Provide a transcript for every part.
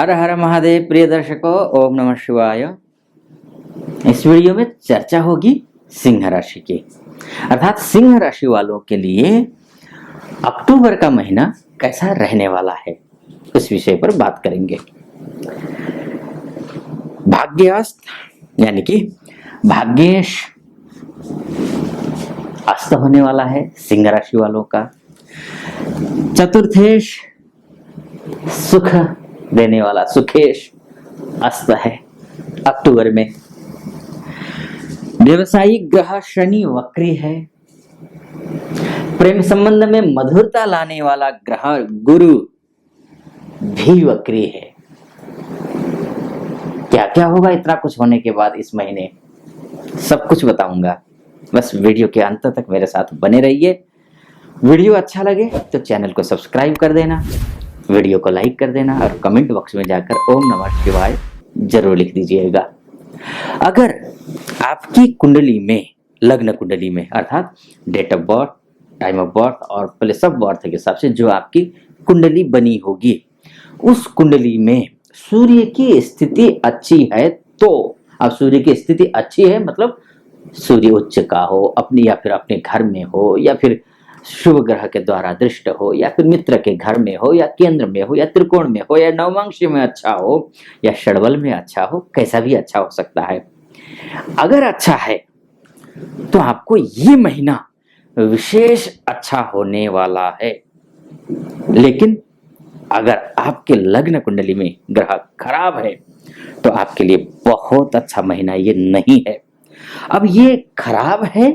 हर हर महादेव। प्रिय दर्शकों, ओम नमः शिवाय। इस वीडियो में चर्चा होगी सिंह राशि की, अर्थात सिंह राशि वालों के लिए अक्टूबर का महीना कैसा रहने वाला है, उस विषय पर बात करेंगे। भाग्यास्त यानी कि भाग्येश अस्त होने वाला है सिंह राशि वालों का। चतुर्थेश सुख देने वाला सुखेश अस्त है अक्टूबर में। व्यवसायिक ग्रह शनि वक्री है। प्रेम संबंध में मधुरता लाने वाला ग्रह गुरु भी वक्री है। क्या क्या होगा इतना कुछ होने के बाद इस महीने, सब कुछ बताऊंगा। बस वीडियो के अंत तक मेरे साथ बने रहिए। वीडियो अच्छा लगे तो चैनल को सब्सक्राइब कर देना, वीडियो को लाइक कर देना और कमेंट बॉक्स में जाकर ओम नमः शिवाय जरूर लिख दीजिएगा। अगर आपकी कुंडली में, लग्न कुंडली में, अर्थात date of birth, time of birth और प्लेस ऑफ बर्थ के हिसाब से जो आपकी कुंडली बनी होगी, उस कुंडली में सूर्य की स्थिति अच्छी है तो, अब सूर्य की स्थिति अच्छी है मतलब सूर्य उच्च का हो, अपनी या फिर अपने घर में हो, या फिर शुभ ग्रह के द्वारा दृष्ट हो, या फिर मित्र के घर में हो, या केंद्र में हो, या त्रिकोण में हो, या नवमांश में अच्छा हो, या षडबल में अच्छा हो, कैसा भी अच्छा हो सकता है। अगर अच्छा है तो आपको ये महीना विशेष अच्छा होने वाला है। लेकिन अगर आपके लग्न कुंडली में ग्रह खराब है तो आपके लिए बहुत अच्छा महीना ये नहीं है। अब ये खराब है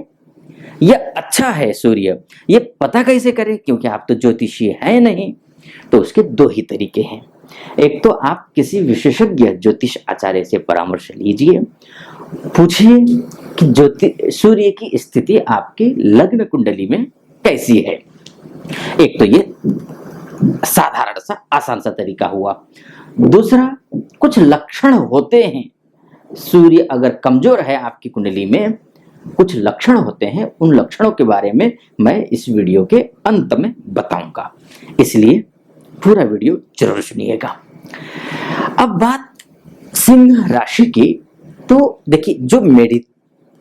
या अच्छा है सूर्य, ये पता कैसे करें? क्योंकि आप तो ज्योतिषी हैं नहीं, तो उसके दो ही तरीके हैं। एक तो आप किसी विशेषज्ञ ज्योतिष आचार्य से परामर्श लीजिए, पूछिए कि सूर्य की स्थिति आपकी लग्न कुंडली में कैसी है। एक तो ये साधारण सा आसान सा तरीका हुआ। दूसरा, कुछ लक्षण होते हैं। सूर्य अगर कमजोर है आपकी कुंडली में, कुछ लक्षण होते हैं, उन लक्षणों के बारे में मैं इस वीडियो के अंत में बताऊंगा, इसलिए पूरा वीडियो जरूर सुनिएगा। अब बात सिंह राशि की, तो देखिए जो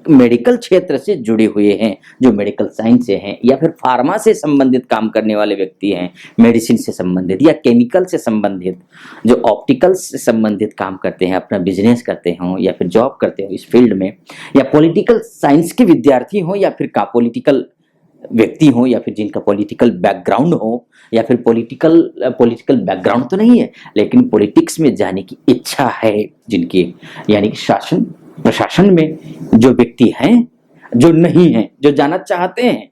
मेडिकल क्षेत्र से जुड़े हुए हैं, जो मेडिकल साइंस से हैं, या फिर फार्मा से संबंधित काम करने वाले व्यक्ति हैं, मेडिसिन से संबंधित या केमिकल से संबंधित, जो ऑप्टिकल से संबंधित काम करते हैं, अपना बिजनेस करते हों या फिर जॉब करते हो इस फील्ड में, या पॉलिटिकल साइंस के विद्यार्थी हों, या फिर का पॉलिटिकल व्यक्ति हो, या फिर जिनका पॉलिटिकल बैकग्राउंड हो, या फिर पॉलिटिकल बैकग्राउंड तो नहीं है लेकिन पॉलिटिक्स में जाने की इच्छा है जिनकी, यानी कि शासन प्रशासन में जो व्यक्ति हैं, जो नहीं हैं, जो जाना चाहते हैं,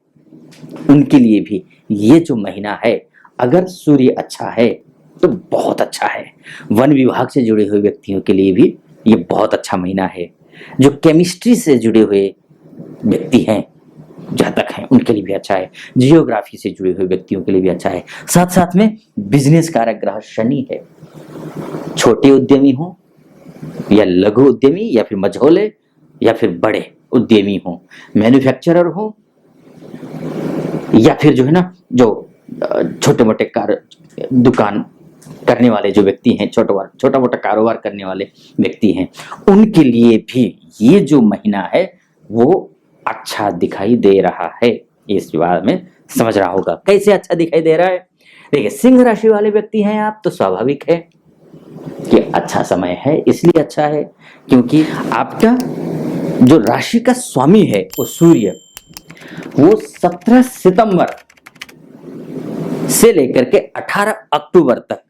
उनके लिए भी ये जो महीना है, अगर सूर्य अच्छा है तो बहुत अच्छा है। वन विभाग से जुड़े हुए व्यक्तियों के लिए भी ये बहुत अच्छा महीना है। जो केमिस्ट्री से जुड़े हुए व्यक्ति हैं, जातक हैं, उनके लिए भी अच्छा है। जियोग्राफी से जुड़े हुए व्यक्तियों के लिए भी अच्छा है। साथ साथ में बिजनेस कारक ग्रह शनि है। छोटे उद्यमी हो या लघु उद्यमी, या फिर मझोले, या फिर बड़े उद्यमी हो, मैन्युफैक्चरर हो, या फिर जो है ना, जो छोटे मोटे दुकान करने वाले जो व्यक्ति हैं, छोटा मोटा कारोबार करने वाले व्यक्ति हैं, उनके लिए भी ये जो महीना है वो अच्छा दिखाई दे रहा है। इस बारे में समझ रहा होगा कैसे अच्छा दिखाई दे रहा है। देखिए, सिंह राशि वाले व्यक्ति हैं आप, तो स्वाभाविक है कि अच्छा समय है। इसलिए अच्छा है क्योंकि आपका जो राशि का स्वामी है वो सूर्य, वो 17 सितंबर से लेकर के 18 अक्टूबर तक,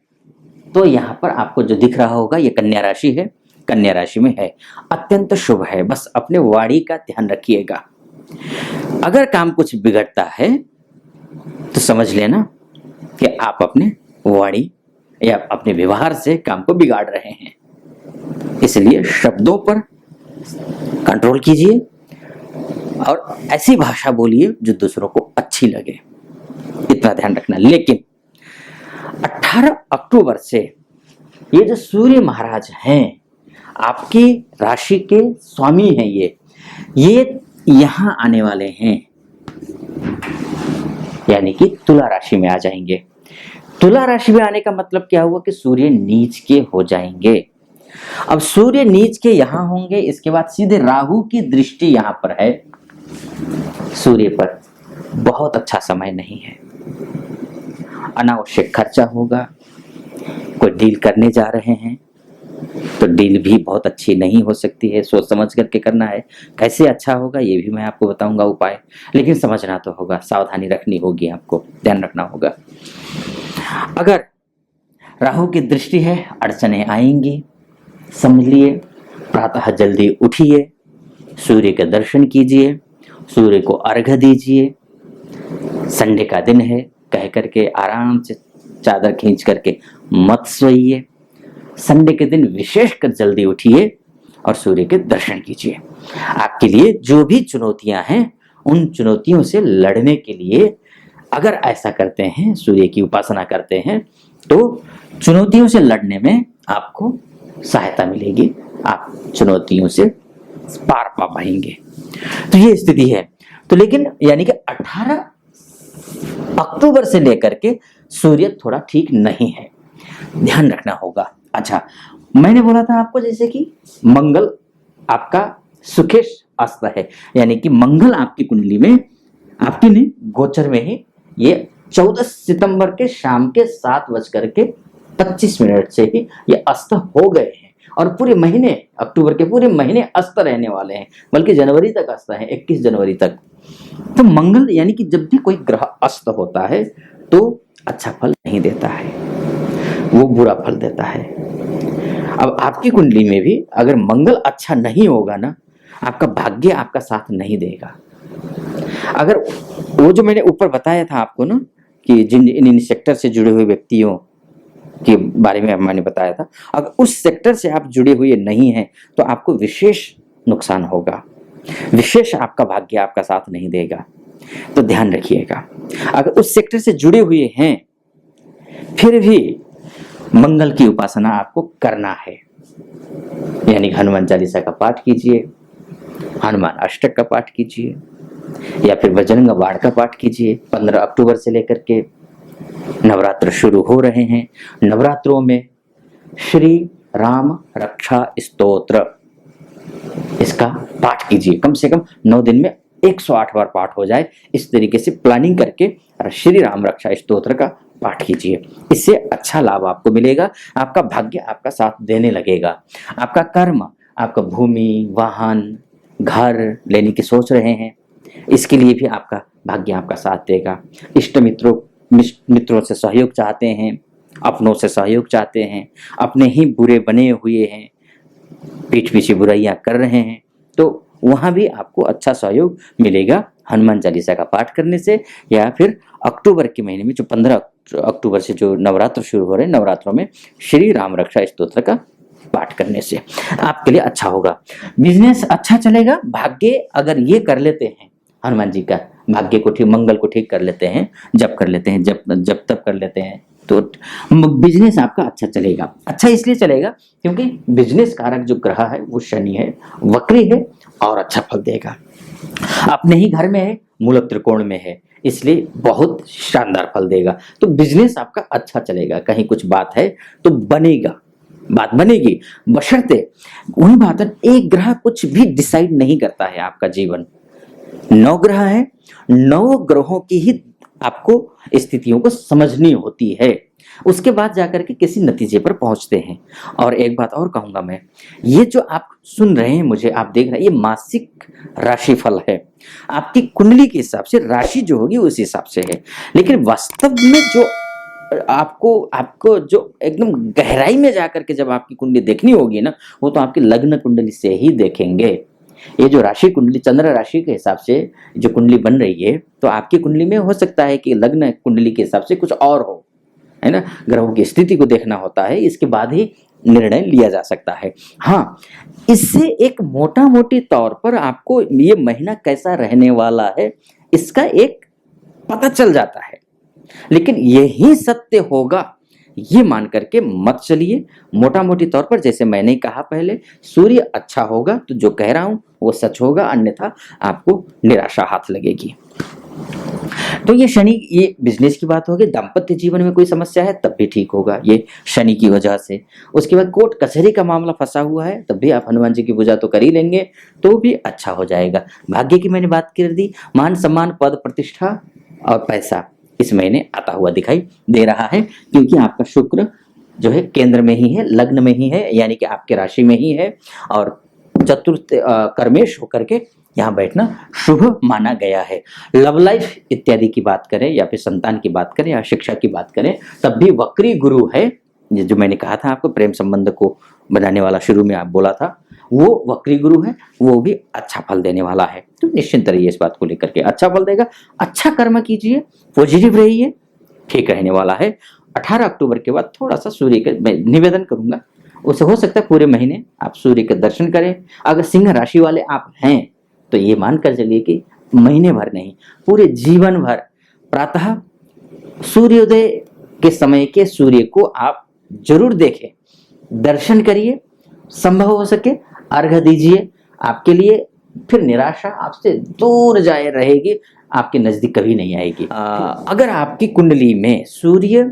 तो यहां पर आपको जो दिख रहा होगा ये कन्या राशि है, कन्या राशि में है, अत्यंत शुभ है। बस अपने वाणी का ध्यान रखिएगा। अगर काम कुछ बिगड़ता है तो समझ लेना कि आप अपने वाणी या अपने व्यवहार से काम को बिगाड़ रहे हैं। इसलिए शब्दों पर कंट्रोल कीजिए और ऐसी भाषा बोलिए जो दूसरों को अच्छी लगे, इतना ध्यान रखना। लेकिन 18 अक्टूबर से ये जो सूर्य महाराज हैं, आपकी राशि के स्वामी हैं, ये यहां आने वाले हैं, यानी कि तुला राशि में आ जाएंगे। तुला राशि में आने का मतलब क्या हुआ कि सूर्य नीच के हो जाएंगे। अब सूर्य नीच के यहां होंगे, इसके बाद सीधे राहु की दृष्टि यहां पर है सूर्य पर। बहुत अच्छा समय नहीं है, अनावश्यक खर्चा होगा। कोई डील करने जा रहे हैं तो डील भी बहुत अच्छी नहीं हो सकती है, सोच समझ करके करना है। कैसे अच्छा होगा ये भी मैं आपको बताऊंगा उपाय, लेकिन समझना तो होगा, सावधानी रखनी होगी, आपको ध्यान रखना होगा। अगर राहु की दृष्टि है, अड़चने आएंगी, समझ लिए। प्रातः जल्दी उठिए, सूर्य के दर्शन कीजिए, सूर्य को अर्घ्य दीजिए। संडे का दिन है कह करके आराम से चादर खींच करके मत सोइए। संडे के दिन विशेषकर जल्दी उठिए और सूर्य के दर्शन कीजिए। आपके लिए जो भी चुनौतियां हैं, उन चुनौतियों से लड़ने के लिए अगर ऐसा करते हैं, सूर्य की उपासना करते हैं, तो चुनौतियों से लड़ने में आपको सहायता मिलेगी, आप चुनौतियों से पार पा पाएंगे। तो ये स्थिति है। तो लेकिन यानी कि 18 अक्टूबर से लेकर के सूर्य थोड़ा ठीक नहीं है, ध्यान रखना होगा। अच्छा, मैंने बोला था आपको जैसे कि मंगल आपका सुखेश अस्त है, यानी कि मंगल आपकी कुंडली में, आपकी नहीं गोचर में ही ये 14 सितंबर के शाम के 7:25 से ही ये अस्त हो गए हैं और पूरे महीने, अक्टूबर के पूरे महीने अस्त रहने वाले हैं, बल्कि जनवरी तक अस्त है, 21 जनवरी तक। तो मंगल यानी कि जब भी कोई ग्रह अस्त होता है तो अच्छा फल नहीं देता है, वो बुरा फल देता है। अब आपकी कुंडली में भी अगर मंगल अच्छा नहीं होगा ना, आपका भाग्य आपका साथ नहीं देगा। अगर वो जो मैंने ऊपर बताया था आपको ना कि जिन इन सेक्टर से जुड़े हुए व्यक्तियों के बारे में मैंने बताया था, अगर उस सेक्टर से आप जुड़े हुए नहीं हैं तो आपको विशेष नुकसान होगा, विशेष आपका भाग्य आपका साथ नहीं देगा। तो ध्यान रखिएगा। अगर उस सेक्टर से जुड़े हुए हैं फिर भी मंगल की उपासना आपको करना है, यानी हनुमान चालीसा का पाठ कीजिए, हनुमान अष्टक का पाठ कीजिए, या फिर बजरंग बाण का पाठ कीजिए। 15 अक्टूबर से लेकर के नवरात्र शुरू हो रहे हैं। नवरात्रों में श्री राम रक्षा स्तोत्र, इसका पाठ कीजिए। कम से कम 9 दिन में 108 बार पाठ हो जाए, इस तरीके से प्लानिंग करके श्री राम रक्षा स्तोत्र का पाठ कीजिए। इससे अच्छा लाभ आपको मिलेगा, आपका भाग्य आपका साथ देने लगेगा। आपका कर्म, आपका भूमि, वाहन, घर लेने की सोच रहे हैं, इसके लिए भी आपका भाग्य आपका साथ देगा। इष्ट मित्रों से सहयोग चाहते हैं, अपनों से सहयोग चाहते हैं, अपने ही बुरे बने हुए हैं, पीठ पीछे बुराइयां कर रहे हैं, तो वहां भी आपको अच्छा सहयोग मिलेगा हनुमान चालीसा का पाठ करने से, या फिर अक्टूबर के महीने में जो 15 अक्टूबर से जो नवरात्र शुरू हो रहे हैं, नवरात्रों में श्री राम रक्षा स्तोत्र का पाठ करने से आपके लिए अच्छा होगा। बिजनेस अच्छा चलेगा। भाग्य अगर ये कर लेते हैं, हनुमान जी का भाग्य को ठीक, मंगल को ठीक कर लेते हैं, जब कर लेते हैं, जब तब कर लेते हैं, तो बिजनेस आपका अच्छा चलेगा। अच्छा इसलिए चलेगा क्योंकि बिजनेस कारक जो ग्रह है वो शनि है, वक्री है और अच्छा फल देगा। अपने ही घर में है, मूलक त्रिकोण में है, इसलिए बहुत शानदार फल देगा। तो बिजनेस आपका अच्छा चलेगा। कहीं कुछ बात है तो बनेगा, बात बनेगी, बशर्ते वही बात है, एक ग्रह कुछ भी डिसाइड नहीं करता है आपका जीवन। 9 ग्रह है, 9 ग्रहों की ही आपको स्थितियों को समझनी होती है, उसके बाद जाकर के किसी नतीजे पर पहुंचते हैं। और एक बात और कहूंगा मैं, ये जो आप सुन रहे हैं मुझे, आप देख रहे हैं, ये मासिक राशिफल है। आपकी कुंडली के हिसाब से राशि जो होगी उस हिसाब से है, लेकिन वास्तव में जो आपको जो एकदम गहराई में जाकर के जब आपकी कुंडली देखनी होगी ना, वो तो आपकी लग्न कुंडली से ही देखेंगे। ये जो राशि कुंडली, चंद्र राशि के हिसाब से जो कुंडली बन रही है, तो आपकी कुंडली में हो सकता है कि लग्न कुंडली के हिसाब से कुछ और हो, है ना। ग्रहों की स्थिति को देखना होता है, इसके बाद ही निर्णय लिया जा सकता है। हाँ, इससे एक मोटा मोटी तौर पर आपको ये महीना कैसा रहने वाला है इसका एक पता चल जाता है, लेकिन यही सत्य होगा ये मान करके मत चलिए। मोटा मोटी तौर पर जैसे मैंने कहा पहले, सूर्य अच्छा होगा तो जो कह रहा हूं वो सच होगा, अन्यथा आपको निराशा हाथ लगेगी। तो ये शनि, ये बिजनेस की बात होगी। दाम्पत्य जीवन में कोई समस्या है तब भी ठीक होगा ये शनि की वजह से। उसके बाद कोर्ट कचहरी का मामला फंसा हुआ है तब भी आप हनुमान जी की पूजा तो कर ही लेंगे तो भी अच्छा हो जाएगा। भाग्य की मैंने बात कर दी। मान सम्मान, पद प्रतिष्ठा और पैसा इस महीने आता हुआ दिखाई दे रहा है, क्योंकि आपका शुक्र जो है केंद्र में ही है, लग्न में ही है, यानी कि आपके राशि में ही है, और चतुर्थ कर्मेश होकर के यहाँ बैठना शुभ माना गया है। लव लाइफ इत्यादि की बात करें या फिर संतान की बात करें या शिक्षा की बात करें तब भी वक्री गुरु है, जो मैंने कहा था आपको प्रेम संबंध को बनाने वाला, शुरू में आप बोला था, वो वक्री गुरु है, वो भी अच्छा फल देने वाला है। तो निश्चिंत रहिए इस बात को लेकर के, अच्छा फल देगा। अच्छा कर्म कीजिए, पॉजिटिव रहिए, ठीक रहने वाला है। 18 अक्टूबर के बाद थोड़ा सा सूर्य का मैं निवेदन करूंगा, उसे हो सकता है पूरे महीने आप सूर्य के दर्शन करें। अगर सिंह राशि वाले आप हैं तो ये मानकर चलिए कि महीने भर नहीं, पूरे जीवन भर प्रातः सूर्योदय के समय के सूर्य को आप जरूर देखें, दर्शन करिए, संभव हो सके अर्घ्य दीजिए। आपके लिए फिर निराशा आपसे दूर जाए रहेगी, आपके नजदीक कभी नहीं आएगी। अगर आपकी कुंडली में सूर्य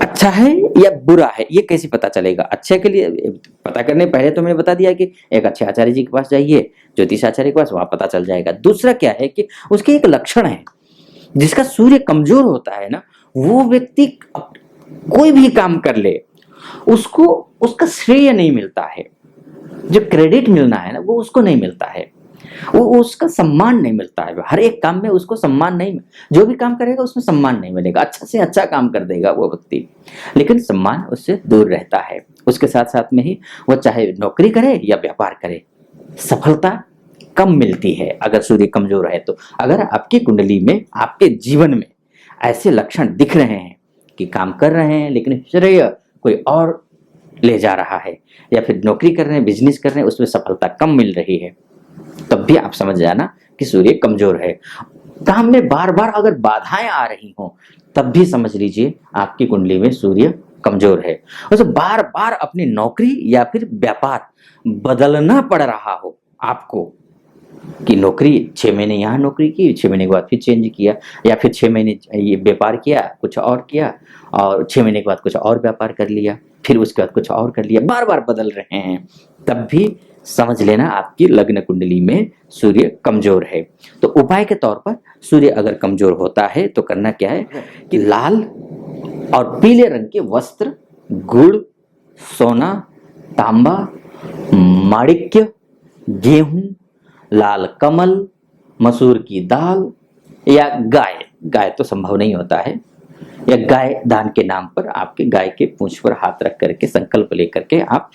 अच्छा है या बुरा है, ये कैसे पता चलेगा? अच्छे के लिए पता करने पहले तो मैंने बता दिया कि एक अच्छे आचार्य जी के पास जाइए, ज्योतिष आचार्य के पास, वहां पता चल जाएगा। दूसरा क्या है कि उसके एक लक्षण है, जिसका सूर्य कमजोर होता है ना, वो व्यक्ति कोई भी काम कर ले उसको उसका श्रेय नहीं मिलता है, जो क्रेडिट मिलना है ना वो उसको नहीं मिलता है, वो उसका सम्मान नहीं मिलता है। हर एक काम में उसको सम्मान नहीं, जो भी काम करेगा उसमें सम्मान नहीं मिलेगा। अच्छा से अच्छा काम कर देगा वो व्यक्ति, लेकिन सम्मान उससे दूर रहता है। उसके साथ साथ में ही वो चाहे नौकरी करे या व्यापार करे, सफलता कम मिलती है अगर सूर्य कमजोर है तो। अगर आपकी कुंडली में, आपके जीवन में ऐसे लक्षण दिख रहे हैं कि काम कर रहे हैं लेकिन श्रेय कोई और ले जा रहा है, या फिर नौकरी कर रहे हैं, बिजनेस कर रहे हैं, उसमें सफलता कम मिल रही है, तब भी आप समझ जाना कि सूर्य कमजोर है। काम में बार बार अगर बाधाएं आ रही हो तब भी समझ लीजिए आपकी कुंडली में सूर्य कमजोर है। और बार बार अपनी नौकरी या फिर व्यापार बदलना पड़ रहा हो आपको, कि नौकरी 6 महीने यहाँ नौकरी की, 6 महीने के बाद फिर चेंज किया, या फिर 6 महीने ये व्यापार किया, कुछ और किया, और 6 महीने के बाद कुछ और व्यापार कर लिया, फिर उसके बाद कुछ और कर लिया, बार बार बदल रहे हैं, तब भी समझ लेना आपकी लग्न कुंडली में सूर्य कमजोर है। तो उपाय के तौर पर सूर्य अगर कमजोर होता है तो करना क्या है कि लाल और पीले रंग के वस्त्र, गुड़, सोना, तांबा, माणिक्य, गेहूं, लाल कमल, मसूर की दाल या गाय तो संभव नहीं होता है, या गाय दान के नाम पर आपके गाय के पूंछ पर हाथ रख करके संकल्प लेकर के आप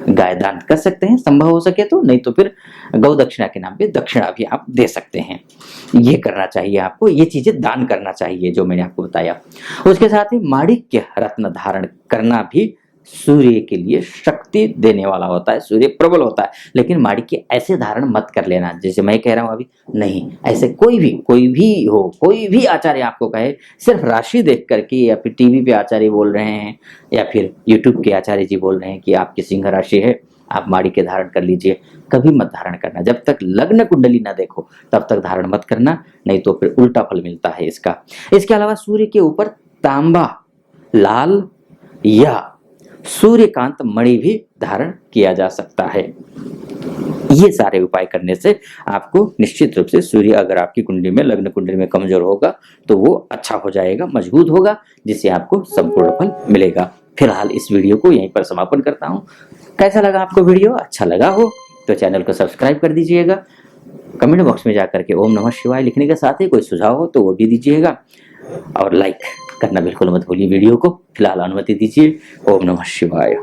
गाय दान कर सकते हैं, संभव हो सके तो। नहीं तो फिर गौ दक्षिणा के नाम पे दक्षिणा भी आप दे सकते हैं। ये करना चाहिए आपको, ये चीजें दान करना चाहिए जो मैंने आपको बताया। उसके साथ ही माणिक्य रत्न धारण करना भी सूर्य के लिए शक्ति देने वाला होता है, सूर्य प्रबल होता है। लेकिन माणिक्य ऐसे धारण मत कर लेना जैसे मैं कह रहा हूं अभी, नहीं, ऐसे कोई भी हो, कोई भी आचार्य आपको कहे, सिर्फ राशि देख करके, या फिर टीवी पे आचार्य बोल रहे हैं, या फिर यूट्यूब के आचार्य जी बोल रहे हैं कि आपकी सिंह राशि है, आप माणिक्य धारण कर लीजिए, कभी मत धारण करना। जब तक लग्न कुंडली ना देखो तब तक धारण मत करना, नहीं तो फिर उल्टा फल मिलता है इसका। इसके अलावा सूर्य के ऊपर तांबा, लाल या सूर्यकांत मणि भी धारण किया जा सकता है। ये सारे उपाय करने से आपको निश्चित रूप से सूर्य अगर आपकी कुंडली में, लग्न कुंडली में कमजोर होगा तो वो अच्छा हो जाएगा, मजबूत होगा, जिससे आपको संपूर्ण फल मिलेगा। फिलहाल इस वीडियो को यहीं पर समापन करता हूँ। कैसा लगा आपको वीडियो? अच्छा लगा हो तो चैनल को सब्सक्राइब कर दीजिएगा। कमेंट बॉक्स में जाकर के ओम नमः शिवाय लिखने के साथ ही कोई सुझाव हो तो वो भी दीजिएगा, और लाइक करना बिल्कुल मत भूलिए वीडियो को। फिलहाल अनुमति दीजिए। ओम नमः शिवाय।